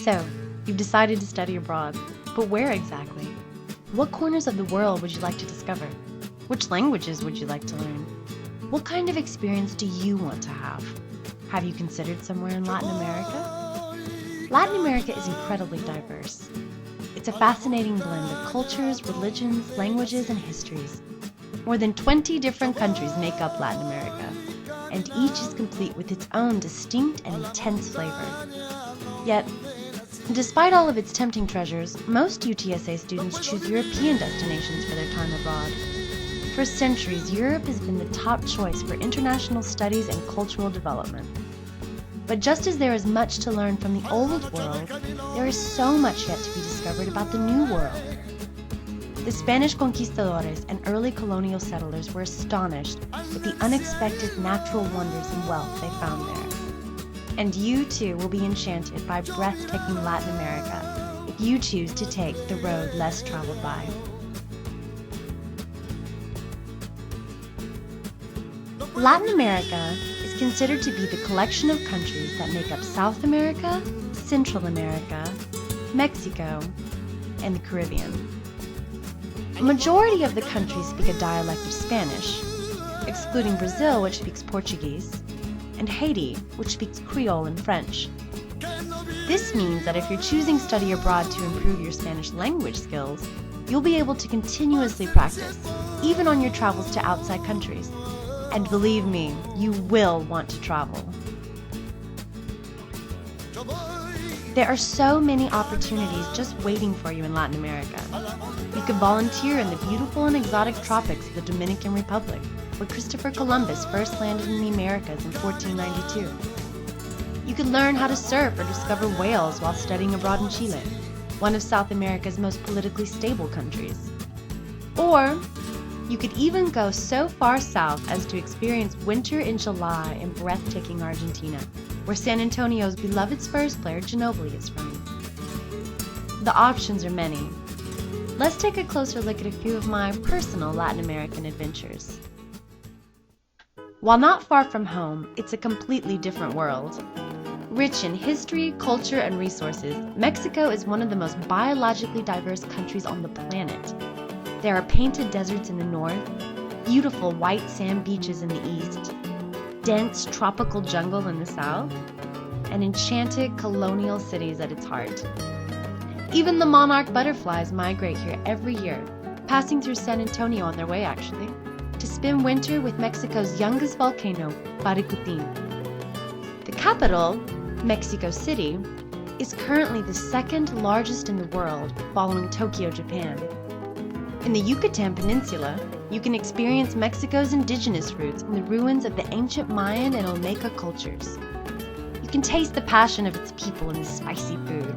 So, you've decided to study abroad, but where exactly? What corners of the world would you like to discover? Which languages would you like to learn? What kind of experience do you want to have? Have you considered somewhere in Latin America? Latin America is incredibly diverse. It's a fascinating blend of cultures, religions, languages, and histories. More than 20 different countries make up Latin America, and each is complete with its own distinct and intense flavor. Yet, despite all of its tempting treasures, most UTSA students choose European destinations for their time abroad. For centuries, Europe has been the top choice for international studies and cultural development. But just as there is much to learn from the old world, there is so much yet to be discovered about the new world. The Spanish conquistadores and early colonial settlers were astonished with the unexpected natural wonders and wealth they found there. And you too will be enchanted by breathtaking Latin America if you choose to take the road less traveled by. Latin America is considered to be the collection of countries that make up South America, Central America, Mexico, and the Caribbean. A majority of the countries speak a dialect of Spanish, excluding Brazil, which speaks Portuguese, and Haiti, which speaks Creole and French. This means that if you're choosing study abroad to improve your Spanish language skills, you'll be able to continuously practice, even on your travels to outside countries. And believe me, you will want to travel. There are so many opportunities just waiting for you in Latin America. You could volunteer in the beautiful and exotic tropics of the Dominican Republic, where Christopher Columbus first landed in the Americas in 1492. You could learn how to surf or discover whales while studying abroad in Chile, one of South America's most politically stable countries. Or you could even go so far south as to experience winter in July in breathtaking Argentina, where San Antonio's beloved Spurs player Ginobili is from. The options are many. Let's take a closer look at a few of my personal Latin American adventures. While not far from home, it's a completely different world. Rich in history, culture, and resources, Mexico is one of the most biologically diverse countries on the planet. There are painted deserts in the north, beautiful white sand beaches in the east, dense tropical jungle in the south, and enchanted colonial cities at its heart. Even the monarch butterflies migrate here every year, passing through San Antonio on their way actually, to spend winter with Mexico's youngest volcano, Paricutin. The capital, Mexico City, is currently the second largest in the world, following Tokyo, Japan. In the Yucatan Peninsula, you can experience Mexico's indigenous roots in the ruins of the ancient Mayan and Olmeca cultures. You can taste the passion of its people in the spicy food,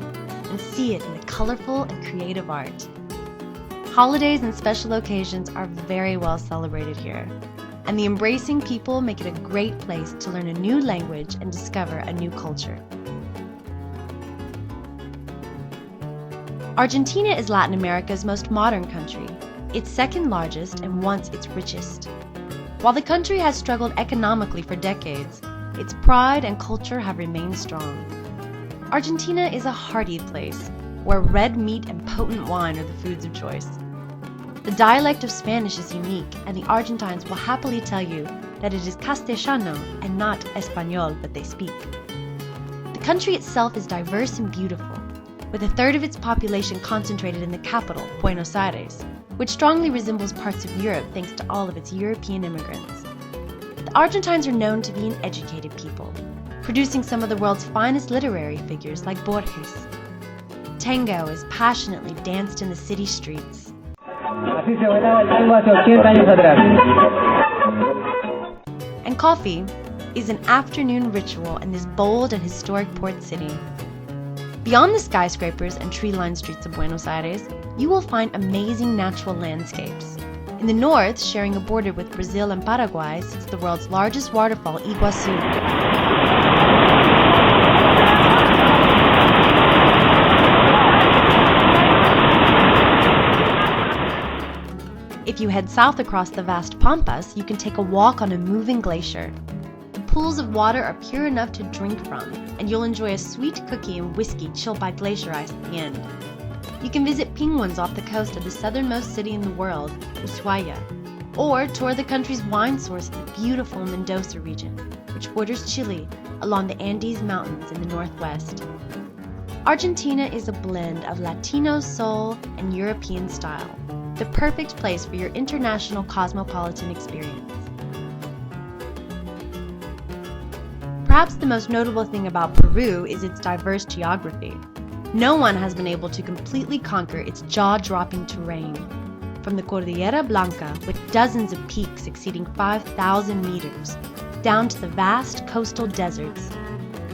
and see it in the colorful and creative art. Holidays and special occasions are very well celebrated here, and the embracing people make it a great place to learn a new language and discover a new culture. Argentina is Latin America's most modern country, its second largest and once its richest. While the country has struggled economically for decades, its pride and culture have remained strong. Argentina is a hearty place, where red meat and potent wine are the foods of choice. The dialect of Spanish is unique, and the Argentines will happily tell you that it is Castellano and not Español that they speak. The country itself is diverse and beautiful, with a third of its population concentrated in the capital, Buenos Aires, which strongly resembles parts of Europe thanks to all of its European immigrants. The Argentines are known to be an educated people, producing some of the world's finest literary figures like Borges. Tango is passionately danced in the city streets. And coffee is an afternoon ritual in this bold and historic port city. Beyond the skyscrapers and tree-lined streets of Buenos Aires, you will find amazing natural landscapes. In the north, sharing a border with Brazil and Paraguay, sits the world's largest waterfall, Iguazu. If you head south across the vast Pampas, you can take a walk on a moving glacier. pools of water are pure enough to drink from, and you'll enjoy a sweet cookie and whiskey chilled by glacier ice at the end. You can visit penguins off the coast of the southernmost city in the world, Ushuaia, or tour the country's wine source in the beautiful Mendoza region, which borders Chile along the Andes Mountains in the northwest. Argentina is a blend of Latino soul and European style, the perfect place for your international cosmopolitan experience. Perhaps the most notable thing about Peru is its diverse geography. No one has been able to completely conquer its jaw-dropping terrain. From the Cordillera Blanca, with dozens of peaks exceeding 5,000 meters, down to the vast coastal deserts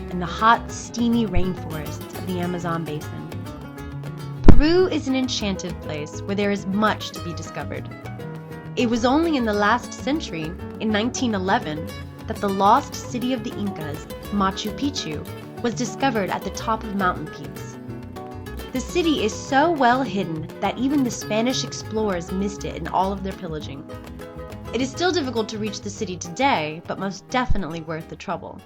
and the hot, steamy rainforests of the Amazon basin. Peru is an enchanted place where there is much to be discovered. It was only in the last century, in 1911, that the lost city of the Incas, Machu Picchu, was discovered at the top of mountain peaks. The city is so well hidden that even the Spanish explorers missed it in all of their pillaging. It is still difficult to reach the city today, but most definitely worth the trouble.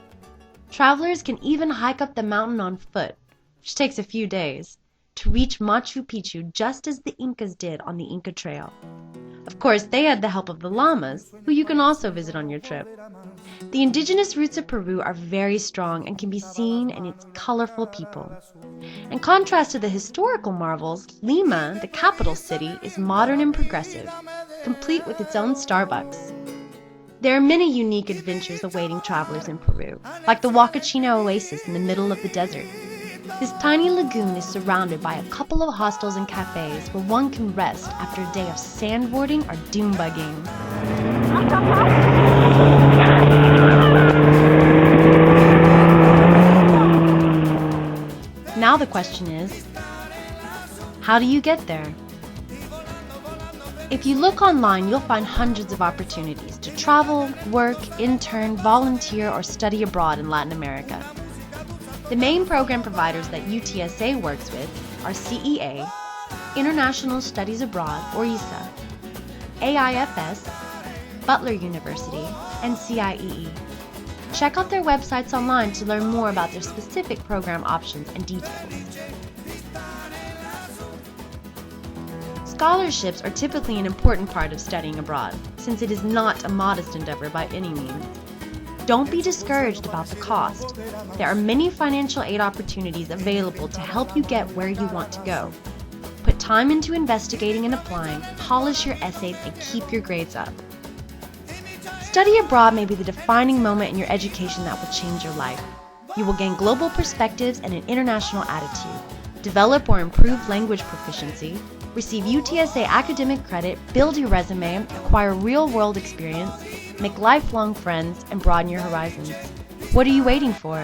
Travelers can even hike up the mountain on foot, which takes a few days, to reach Machu Picchu just as the Incas did on the Inca Trail. Of course, they had the help of the llamas, who you can also visit on your trip. The indigenous roots of Peru are very strong and can be seen in its colorful people. In contrast to the historical marvels, Lima, the capital city, is modern and progressive, complete with its own Starbucks. There are many unique adventures awaiting travelers in Peru, like the Huacachina Oasis in the middle of the desert. This tiny lagoon is surrounded by a couple of hostels and cafes where one can rest after a day of sandboarding or dune bugging. Now the question is, how do you get there? If you look online, you'll find hundreds of opportunities to travel, work, intern, volunteer, or study abroad in Latin America. The main program providers that UTSA works with are CEA, International Studies Abroad, or ISA, AIFS, Butler University, and CIEE. Check out their websites online to learn more about their specific program options and details. Scholarships are typically an important part of studying abroad, since it is not a modest endeavor by any means. Don't be discouraged about the cost. There are many financial aid opportunities available to help you get where you want to go. Put time into investigating and applying, polish your essays, and keep your grades up. Study abroad may be the defining moment in your education that will change your life. You will gain global perspectives and an international attitude, develop or improve language proficiency, receive UTSA academic credit, build your resume, acquire real-world experience, make lifelong friends, and broaden your horizons. What are you waiting for?